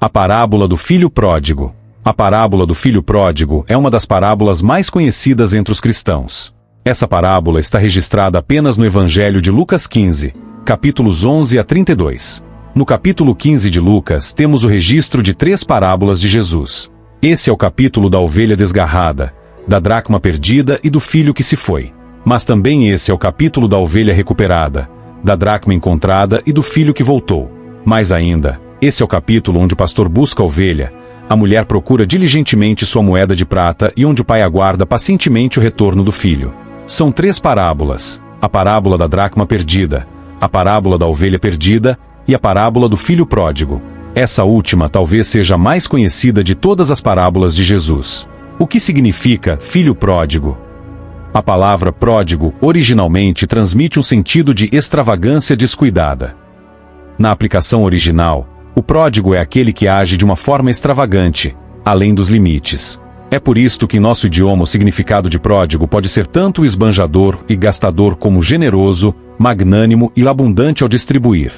A parábola do filho pródigo. A parábola do filho pródigo é uma das parábolas mais conhecidas entre os cristãos. Essa parábola está registrada apenas no Evangelho de Lucas 15, capítulos 11 a 32. No capítulo 15 de Lucas temos o registro de 3 parábolas de Jesus. Esse é o capítulo da ovelha desgarrada, da dracma perdida e do filho que se foi. Mas também esse é o capítulo da ovelha recuperada, da dracma encontrada e do filho que voltou. Mais ainda, esse é o capítulo onde o pastor busca a ovelha, a mulher procura diligentemente sua moeda de prata e onde o pai aguarda pacientemente o retorno do filho. São 3 parábolas: a parábola da dracma perdida, a parábola da ovelha perdida e a parábola do filho pródigo. Essa última talvez seja a mais conhecida de todas as parábolas de Jesus. O que significa filho pródigo? A palavra pródigo originalmente transmite um sentido de extravagância descuidada. Na aplicação original, o pródigo é aquele que age de uma forma extravagante, além dos limites. É por isto que em nosso idioma o significado de pródigo pode ser tanto esbanjador e gastador como generoso, magnânimo e abundante ao distribuir.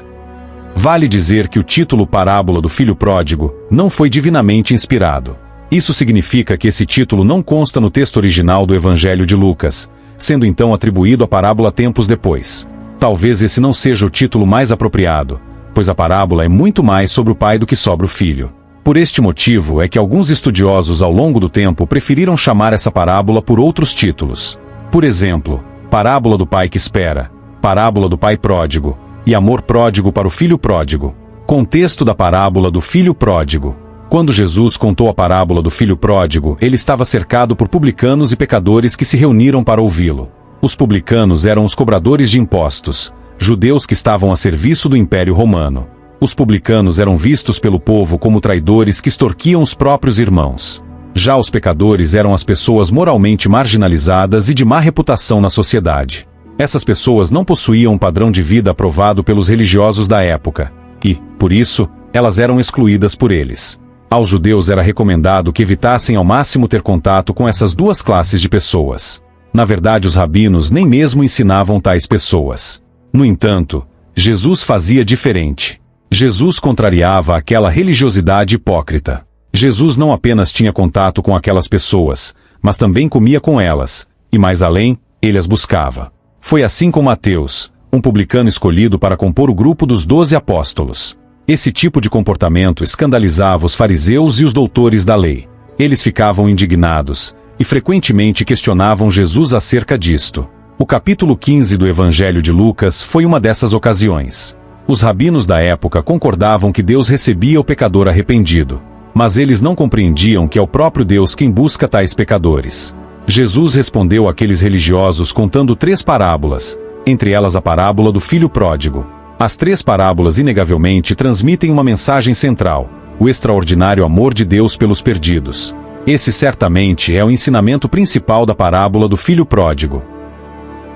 Vale dizer que o título Parábola do Filho Pródigo não foi divinamente inspirado. Isso significa que esse título não consta no texto original do Evangelho de Lucas, sendo então atribuído à parábola tempos depois. Talvez esse não seja o título mais apropriado, pois a parábola é muito mais sobre o pai do que sobre o filho. Por este motivo é que alguns estudiosos ao longo do tempo preferiram chamar essa parábola por outros títulos. Por exemplo, Parábola do Pai que Espera, Parábola do Pai Pródigo e Amor Pródigo para o Filho Pródigo. Contexto da parábola do Filho Pródigo. Quando Jesus contou a parábola do Filho Pródigo, ele estava cercado por publicanos e pecadores que se reuniram para ouvi-lo. Os publicanos eram os cobradores de impostos, judeus que estavam a serviço do Império Romano. Os publicanos eram vistos pelo povo como traidores que extorquiam os próprios irmãos. Já os pecadores eram as pessoas moralmente marginalizadas e de má reputação na sociedade. Essas pessoas não possuíam um padrão de vida aprovado pelos religiosos da época, e, por isso, elas eram excluídas por eles. Aos judeus era recomendado que evitassem ao máximo ter contato com essas duas classes de pessoas. Na verdade, os rabinos nem mesmo ensinavam tais pessoas. No entanto, Jesus fazia diferente. Jesus contrariava aquela religiosidade hipócrita. Jesus não apenas tinha contato com aquelas pessoas, mas também comia com elas, e mais além, ele as buscava. Foi assim com Mateus, um publicano escolhido para compor o grupo dos 12 apóstolos. Esse tipo de comportamento escandalizava os fariseus e os doutores da lei. Eles ficavam indignados, e frequentemente questionavam Jesus acerca disto. O capítulo 15 do Evangelho de Lucas foi uma dessas ocasiões. Os rabinos da época concordavam que Deus recebia o pecador arrependido, mas eles não compreendiam que é o próprio Deus quem busca tais pecadores. Jesus respondeu àqueles religiosos contando 3 parábolas, entre elas a parábola do filho pródigo. As 3 parábolas inegavelmente transmitem uma mensagem central: o extraordinário amor de Deus pelos perdidos. Esse certamente é o ensinamento principal da parábola do filho pródigo.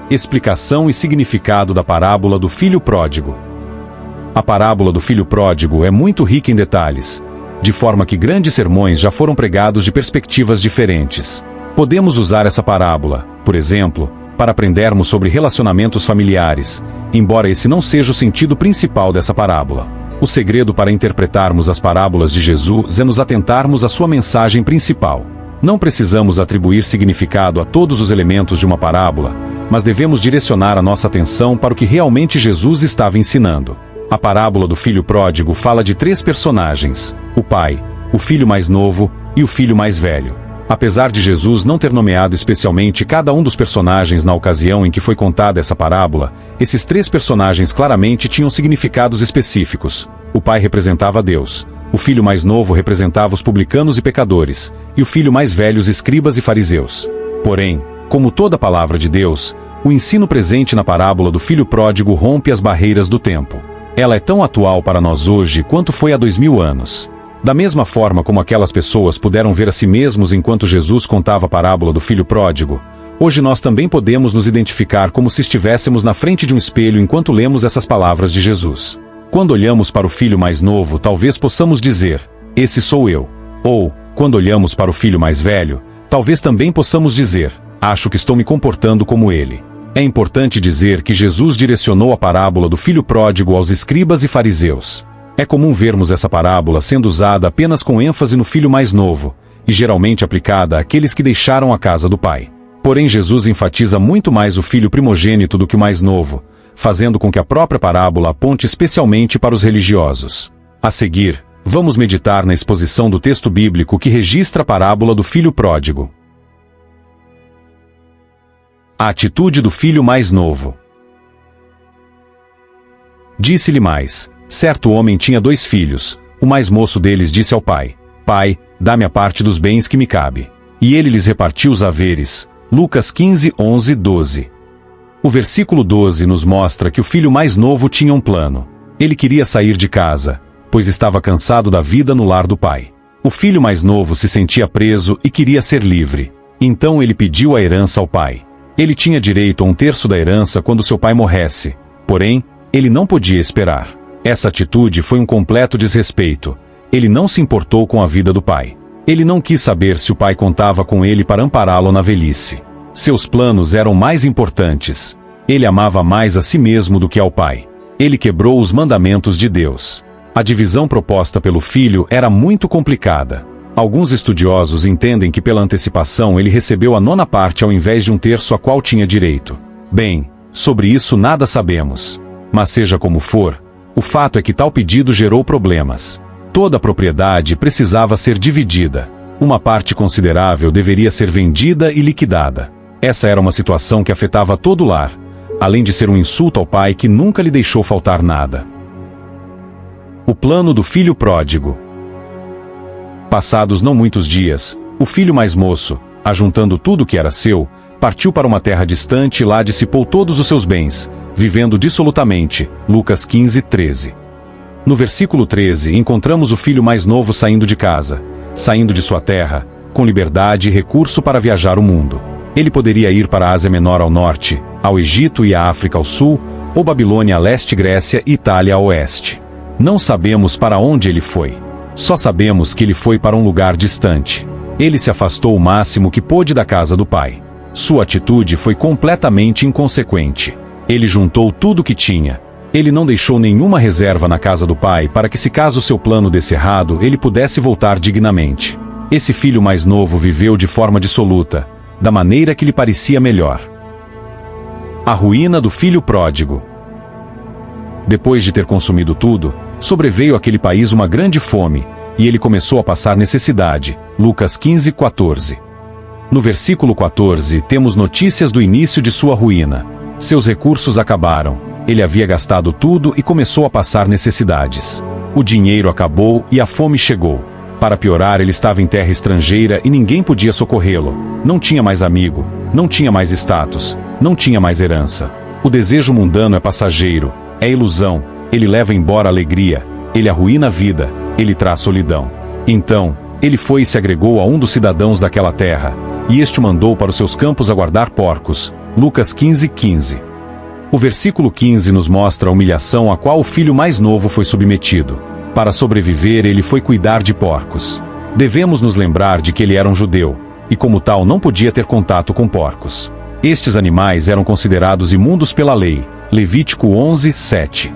Explicação e significado da parábola do filho pródigo. A parábola do filho pródigo é muito rica em detalhes, de forma que grandes sermões já foram pregados de perspectivas diferentes. Podemos usar essa parábola, por exemplo, para aprendermos sobre relacionamentos familiares, embora esse não seja o sentido principal dessa parábola. O segredo para interpretarmos as parábolas de Jesus é nos atentarmos à sua mensagem principal. Não precisamos atribuir significado a todos os elementos de uma parábola, mas devemos direcionar a nossa atenção para o que realmente Jesus estava ensinando. A parábola do filho pródigo fala de 3 personagens: o pai, o filho mais novo e o filho mais velho. Apesar de Jesus não ter nomeado especialmente cada um dos personagens na ocasião em que foi contada essa parábola, esses 3 personagens claramente tinham significados específicos. O pai representava Deus, o filho mais novo representava os publicanos e pecadores, e o filho mais velho os escribas e fariseus. Porém, como toda palavra de Deus, o ensino presente na parábola do filho pródigo rompe as barreiras do tempo. Ela é tão atual para nós hoje quanto foi há 2000 anos. Da mesma forma como aquelas pessoas puderam ver a si mesmos enquanto Jesus contava a parábola do filho pródigo, hoje nós também podemos nos identificar como se estivéssemos na frente de um espelho enquanto lemos essas palavras de Jesus. Quando olhamos para o filho mais novo, talvez possamos dizer: esse sou eu. Ou, quando olhamos para o filho mais velho, talvez também possamos dizer: acho que estou me comportando como ele. É importante dizer que Jesus direcionou a parábola do filho pródigo aos escribas e fariseus. É comum vermos essa parábola sendo usada apenas com ênfase no filho mais novo, e geralmente aplicada àqueles que deixaram a casa do pai. Porém, Jesus enfatiza muito mais o filho primogênito do que o mais novo, fazendo com que a própria parábola aponte especialmente para os religiosos. A seguir, vamos meditar na exposição do texto bíblico que registra a parábola do filho pródigo. A atitude do filho mais novo. Disse-lhe mais: certo homem tinha 2 filhos. O mais moço deles disse ao pai: Pai, dá-me a parte dos bens que me cabe. E ele lhes repartiu os haveres. Lucas 15, 11, 12. O versículo 12 nos mostra que o filho mais novo tinha um plano. Ele queria sair de casa, pois estava cansado da vida no lar do pai. O filho mais novo se sentia preso e queria ser livre. Então ele pediu a herança ao pai. Ele tinha direito a 1/3 da herança quando seu pai morresse. Porém, ele não podia esperar. Essa atitude foi um completo desrespeito. Ele não se importou com a vida do pai. Ele não quis saber se o pai contava com ele para ampará-lo na velhice. Seus planos eram mais importantes. Ele amava mais a si mesmo do que ao pai. Ele quebrou os mandamentos de Deus. A divisão proposta pelo filho era muito complicada. Alguns estudiosos entendem que pela antecipação ele recebeu a 9ª parte ao invés de 1/3 a qual tinha direito. Bem, sobre isso nada sabemos. Mas seja como for, o fato é que tal pedido gerou problemas. Toda a propriedade precisava ser dividida. Uma parte considerável deveria ser vendida e liquidada. Essa era uma situação que afetava todo o lar, além de ser um insulto ao pai que nunca lhe deixou faltar nada. O plano do filho pródigo. Passados não muitos dias, o filho mais moço, ajuntando tudo o que era seu, partiu para uma terra distante e lá dissipou todos os seus bens, vivendo dissolutamente. Lucas 15, 13. No versículo 13 encontramos o filho mais novo saindo de casa, saindo de sua terra, com liberdade e recurso para viajar o mundo. Ele poderia ir para a Ásia Menor ao norte, ao Egito e à África ao sul, ou Babilônia a leste, Grécia e Itália a oeste. Não sabemos para onde ele foi. Só sabemos que ele foi para um lugar distante. Ele se afastou o máximo que pôde da casa do pai. Sua atitude foi completamente inconsequente. Ele juntou tudo o que tinha. Ele não deixou nenhuma reserva na casa do pai para que, se caso seu plano desse errado, ele pudesse voltar dignamente. Esse filho mais novo viveu de forma dissoluta, da maneira que lhe parecia melhor. A ruína do filho pródigo. Depois de ter consumido tudo, sobreveio àquele país uma grande fome, e ele começou a passar necessidade. Lucas 15, 14. No versículo 14 temos notícias do início de sua ruína. Seus recursos acabaram. Ele havia gastado tudo e começou a passar necessidades. O dinheiro acabou e a fome chegou. Para piorar, ele estava em terra estrangeira e ninguém podia socorrê-lo. Não tinha mais amigo, não tinha mais status, não tinha mais herança. O desejo mundano é passageiro, é ilusão, ele leva embora a alegria, ele arruína a vida, ele traz solidão. Então, ele foi e se agregou a um dos cidadãos daquela terra, e este o mandou para os seus campos a guardar porcos. Lucas 15, 15. O versículo 15 nos mostra a humilhação a qual o filho mais novo foi submetido. Para sobreviver, ele foi cuidar de porcos. Devemos nos lembrar de que ele era um judeu, e como tal não podia ter contato com porcos. Estes animais eram considerados imundos pela lei. Levítico 11, 7.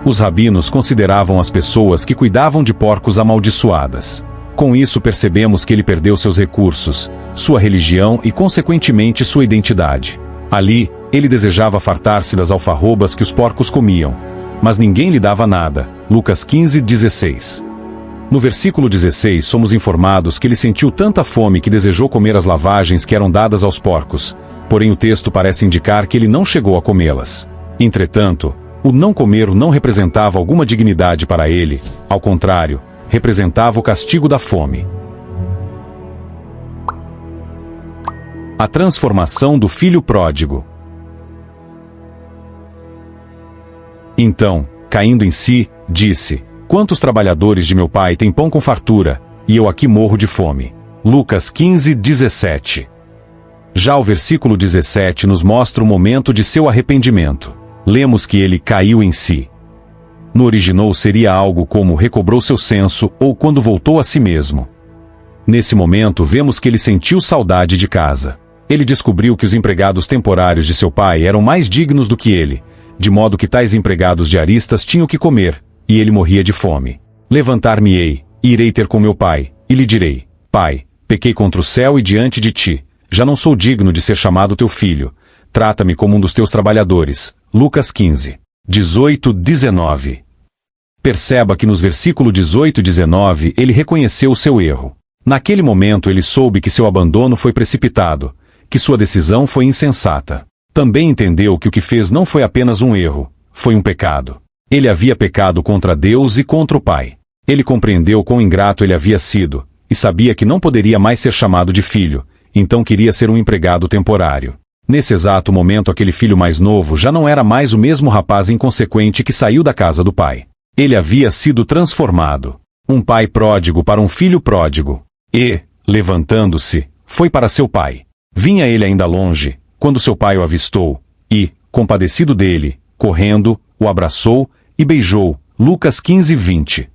Os rabinos consideravam as pessoas que cuidavam de porcos amaldiçoadas. Com isso percebemos que ele perdeu seus recursos, sua religião e consequentemente sua identidade. Ali, ele desejava fartar-se das alfarrobas que os porcos comiam, mas ninguém lhe dava nada. Lucas 15, 16. No versículo 16 somos informados que ele sentiu tanta fome que desejou comer as lavagens que eram dadas aos porcos, porém o texto parece indicar que ele não chegou a comê-las. Entretanto, o não comer não representava alguma dignidade para ele, ao contrário, representava o castigo da fome. A transformação do filho pródigo. Então, caindo em si, disse: Quantos trabalhadores de meu pai têm pão com fartura, e eu aqui morro de fome. Lucas 15, 17. Já o versículo 17 nos mostra o momento de seu arrependimento. Lemos que ele caiu em si. No original seria algo como recobrou seu senso ou quando voltou a si mesmo. Nesse momento vemos que ele sentiu saudade de casa. Ele descobriu que os empregados temporários de seu pai eram mais dignos do que ele, de modo que tais empregados diaristas tinham que comer, e ele morria de fome. Levantar-me-ei, e irei ter com meu pai, e lhe direi: Pai, pequei contra o céu e diante de ti, já não sou digno de ser chamado teu filho. Trata-me como um dos teus trabalhadores. Lucas 15, 18, 19. Perceba que nos versículos 18 e 19 ele reconheceu o seu erro. Naquele momento ele soube que seu abandono foi precipitado, que sua decisão foi insensata. Também entendeu que o que fez não foi apenas um erro, foi um pecado. Ele havia pecado contra Deus e contra o Pai. Ele compreendeu quão ingrato ele havia sido, e sabia que não poderia mais ser chamado de filho, então queria ser um empregado temporário. Nesse exato momento aquele filho mais novo já não era mais o mesmo rapaz inconsequente que saiu da casa do pai. Ele havia sido transformado. Um pai pródigo para um filho pródigo. E, levantando-se, foi para seu pai. Vinha ele ainda longe, quando seu pai o avistou, e, compadecido dele, correndo, o abraçou e beijou. Lucas 15, 20.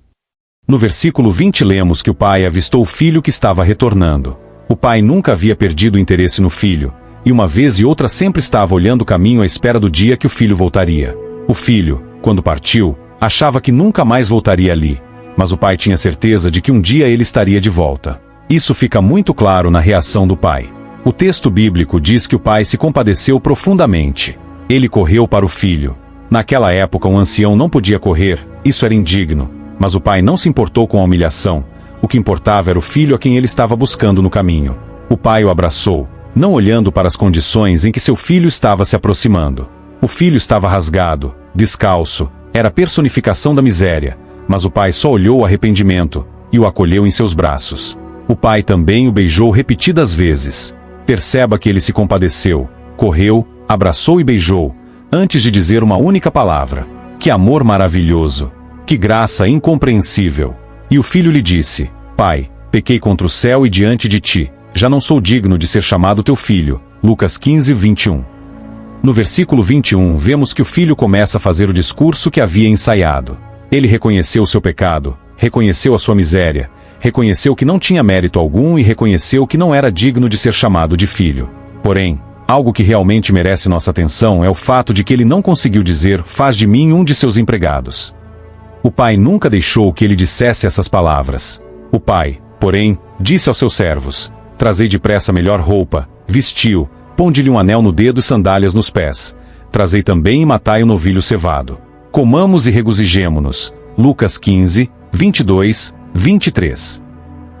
No versículo 20 lemos que o pai avistou o filho que estava retornando. O pai nunca havia perdido o interesse no filho, e uma vez e outra sempre estava olhando o caminho à espera do dia que o filho voltaria. O filho, quando partiu, achava que nunca mais voltaria ali, mas o pai tinha certeza de que um dia ele estaria de volta. Isso fica muito claro na reação do pai. O texto bíblico diz que o pai se compadeceu profundamente. Ele correu para o filho. Naquela época um ancião não podia correr, isso era indigno, mas o pai não se importou com a humilhação. O que importava era o filho a quem ele estava buscando no caminho. O pai o abraçou, não olhando para as condições em que seu filho estava se aproximando. O filho estava rasgado, descalço, era a personificação da miséria, mas o pai só olhou o arrependimento e o acolheu em seus braços. O pai também o beijou repetidas vezes. Perceba que ele se compadeceu, correu, abraçou e beijou, antes de dizer uma única palavra. Que amor maravilhoso! Que graça incompreensível! E o filho lhe disse: Pai, pequei contra o céu e diante de ti, já não sou digno de ser chamado teu filho. Lucas 15, 21. No versículo 21 vemos que o filho começa a fazer o discurso que havia ensaiado. Ele reconheceu o seu pecado, reconheceu a sua miséria, reconheceu que não tinha mérito algum e reconheceu que não era digno de ser chamado de filho. Porém, algo que realmente merece nossa atenção é o fato de que ele não conseguiu dizer: faz de mim um de seus empregados. O pai nunca deixou que ele dissesse essas palavras. O pai, porém, disse aos seus servos: trazei depressa a melhor roupa, vestiu, ponde-lhe um anel no dedo e sandálias nos pés. Trazei também e matai o novilho cevado. Comamos e regozijemo-nos. Lucas 15, 22, 23.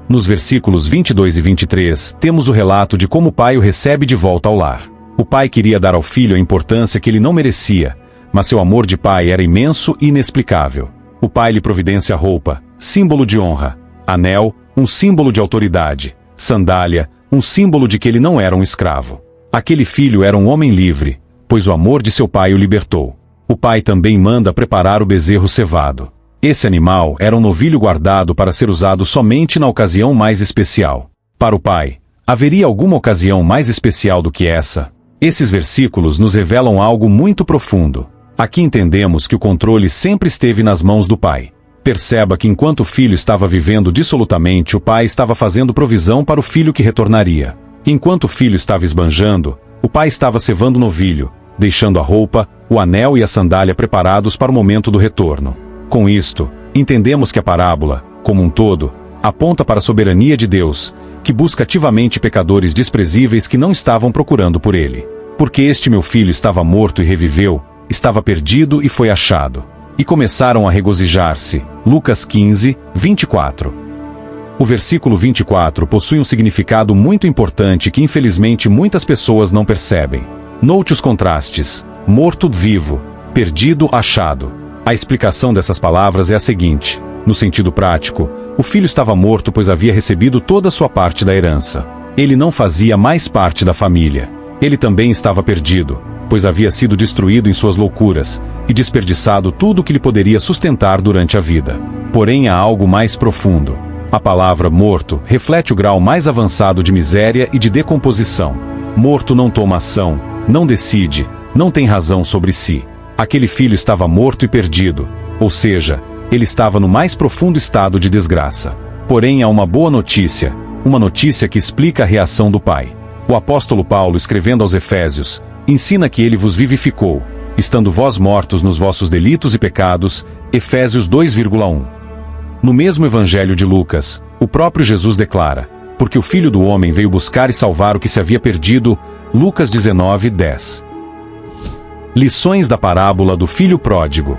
Nos versículos 22 e 23, temos o relato de como o pai o recebe de volta ao lar. O pai queria dar ao filho a importância que ele não merecia, mas seu amor de pai era imenso e inexplicável. O pai lhe providencia roupa, símbolo de honra, anel, um símbolo de autoridade, sandália, um símbolo de que ele não era um escravo. Aquele filho era um homem livre, pois o amor de seu pai o libertou. O pai também manda preparar o bezerro cevado. Esse animal era um novilho guardado para ser usado somente na ocasião mais especial. Para o pai, haveria alguma ocasião mais especial do que essa? Esses versículos nos revelam algo muito profundo. Aqui entendemos que o controle sempre esteve nas mãos do pai. Perceba que enquanto o filho estava vivendo dissolutamente, o pai estava fazendo provisão para o filho que retornaria. Enquanto o filho estava esbanjando, o pai estava cevando o novilho, deixando a roupa, o anel e a sandália preparados para o momento do retorno. Com isto, entendemos que a parábola, como um todo, aponta para a soberania de Deus, que busca ativamente pecadores desprezíveis que não estavam procurando por ele. Porque este meu filho estava morto e reviveu, estava perdido e foi achado. E começaram a regozijar-se. Lucas 15, 24. O versículo 24 possui um significado muito importante que infelizmente muitas pessoas não percebem. Note os contrastes: morto, vivo; perdido, achado. A explicação dessas palavras é a seguinte: no sentido prático, o filho estava morto pois havia recebido toda a sua parte da herança. Ele não fazia mais parte da família. Ele também estava perdido, pois havia sido destruído em suas loucuras, e desperdiçado tudo o que lhe poderia sustentar durante a vida. Porém há algo mais profundo. A palavra morto reflete o grau mais avançado de miséria e de decomposição. Morto não toma ação, não decide, não tem razão sobre si. Aquele filho estava morto e perdido, ou seja, ele estava no mais profundo estado de desgraça. Porém há uma boa notícia, uma notícia que explica a reação do pai. O apóstolo Paulo, escrevendo aos Efésios, ensina que ele vos vivificou, estando vós mortos nos vossos delitos e pecados, Efésios 2,1. No mesmo Evangelho de Lucas, o próprio Jesus declara, porque o Filho do Homem veio buscar e salvar o que se havia perdido, Lucas 19:10. Lições da parábola do Filho Pródigo.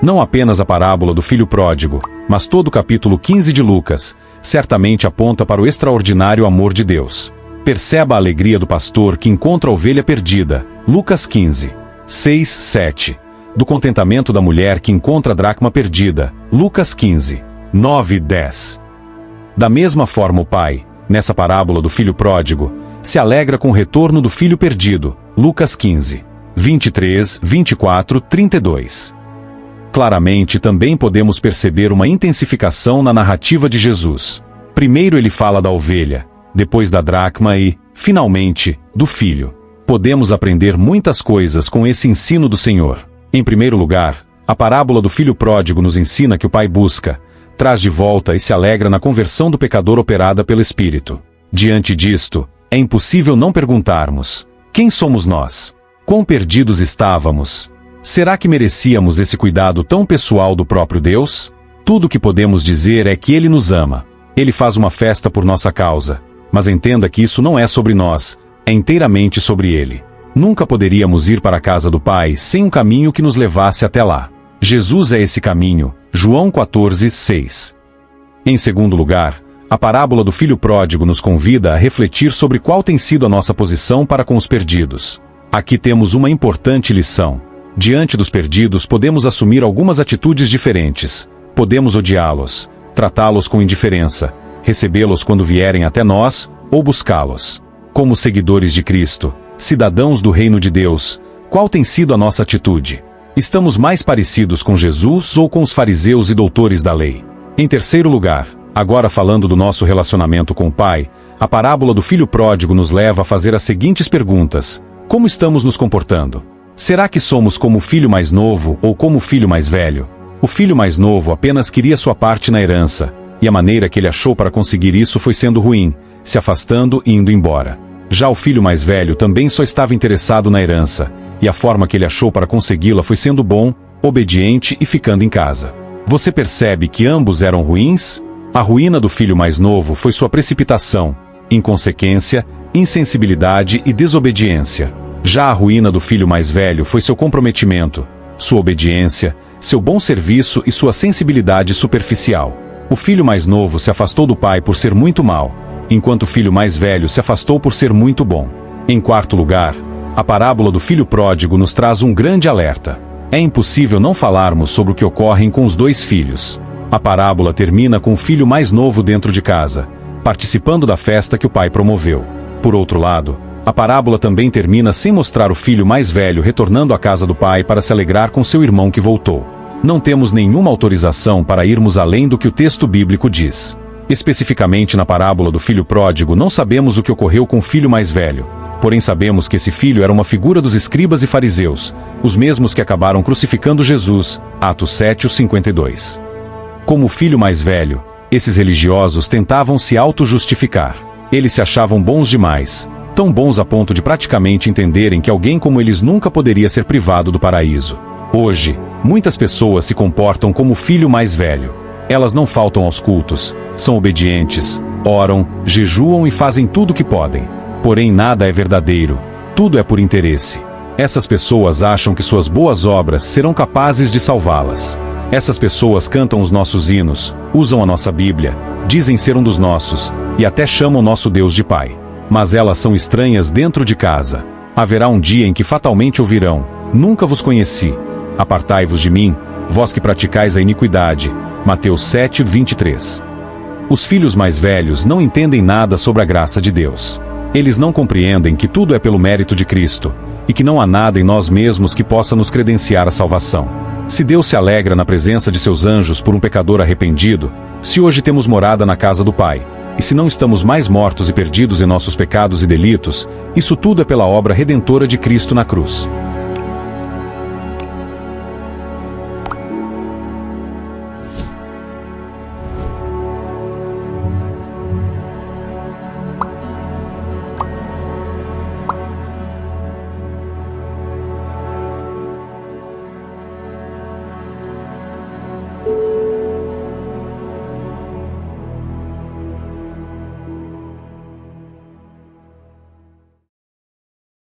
Não apenas a parábola do Filho Pródigo, mas todo o capítulo 15 de Lucas, certamente aponta para o extraordinário amor de Deus. Perceba a alegria do pastor que encontra a ovelha perdida, Lucas 15, 6, 7. Do contentamento da mulher que encontra a dracma perdida, Lucas 15, 9 e 10. Da mesma forma o pai, nessa parábola do filho pródigo, se alegra com o retorno do filho perdido, Lucas 15, 23, 24, 32. Claramente também podemos perceber uma intensificação na narrativa de Jesus. Primeiro ele fala da ovelha, depois da dracma e, finalmente, do filho. Podemos aprender muitas coisas com esse ensino do Senhor. Em primeiro lugar, a parábola do filho pródigo nos ensina que o pai busca, traz de volta e se alegra na conversão do pecador operada pelo Espírito. Diante disto, é impossível não perguntarmos: quem somos nós? Quão perdidos estávamos? Será que merecíamos esse cuidado tão pessoal do próprio Deus? Tudo o que podemos dizer é que Ele nos ama. Ele faz uma festa por nossa causa. Mas entenda que isso não é sobre nós, é inteiramente sobre Ele. Nunca poderíamos ir para a casa do Pai sem um caminho que nos levasse até lá. Jesus é esse caminho, João 14, 6. Em segundo lugar, a parábola do filho pródigo nos convida a refletir sobre qual tem sido a nossa posição para com os perdidos. Aqui temos uma importante lição. Diante dos perdidos podemos assumir algumas atitudes diferentes. Podemos odiá-los, tratá-los com indiferença, recebê-los quando vierem até nós, ou buscá-los. Como seguidores de Cristo, cidadãos do reino de Deus, qual tem sido a nossa atitude? Estamos mais parecidos com Jesus ou com os fariseus e doutores da lei? Em terceiro lugar, agora falando do nosso relacionamento com o Pai, a parábola do filho pródigo nos leva a fazer as seguintes perguntas: como estamos nos comportando? Será que somos como o filho mais novo ou como o filho mais velho? O filho mais novo apenas queria sua parte na herança, e a maneira que ele achou para conseguir isso foi sendo ruim, se afastando e indo embora. Já o filho mais velho também só estava interessado na herança, e a forma que ele achou para consegui-la foi sendo bom, obediente e ficando em casa. Você percebe que ambos eram ruins? A ruína do filho mais novo foi sua precipitação, inconsequência, insensibilidade e desobediência. Já a ruína do filho mais velho foi seu comprometimento, sua obediência, seu bom serviço e sua sensibilidade superficial. O filho mais novo se afastou do pai por ser muito mau, enquanto o filho mais velho se afastou por ser muito bom. Em quarto lugar, a parábola do filho pródigo nos traz um grande alerta. É impossível não falarmos sobre o que ocorre com os dois filhos. A parábola termina com o filho mais novo dentro de casa, participando da festa que o pai promoveu. Por outro lado, a parábola também termina sem mostrar o filho mais velho retornando à casa do pai para se alegrar com seu irmão que voltou. Não temos nenhuma autorização para irmos além do que o texto bíblico diz. Especificamente na parábola do filho pródigo não sabemos o que ocorreu com o filho mais velho, porém sabemos que esse filho era uma figura dos escribas e fariseus, os mesmos que acabaram crucificando Jesus, Atos 7:52. Como o filho mais velho, esses religiosos tentavam se auto-justificar. Eles se achavam bons demais, tão bons a ponto de praticamente entenderem que alguém como eles nunca poderia ser privado do paraíso. Hoje, muitas pessoas se comportam como o filho mais velho. Elas não faltam aos cultos, são obedientes, oram, jejuam e fazem tudo o que podem. Porém nada é verdadeiro, tudo é por interesse. Essas pessoas acham que suas boas obras serão capazes de salvá-las. Essas pessoas cantam os nossos hinos, usam a nossa Bíblia, dizem ser um dos nossos, e até chamam nosso Deus de Pai. Mas elas são estranhas dentro de casa. Haverá um dia em que fatalmente ouvirão: nunca vos conheci. Apartai-vos de mim, vós que praticais a iniquidade. Mateus 7:23. Os filhos mais velhos não entendem nada sobre a graça de Deus. Eles não compreendem que tudo é pelo mérito de Cristo, e que não há nada em nós mesmos que possa nos credenciar a salvação. Se Deus se alegra na presença de seus anjos por um pecador arrependido, se hoje temos morada na casa do Pai, e se não estamos mais mortos e perdidos em nossos pecados e delitos, isso tudo é pela obra redentora de Cristo na cruz.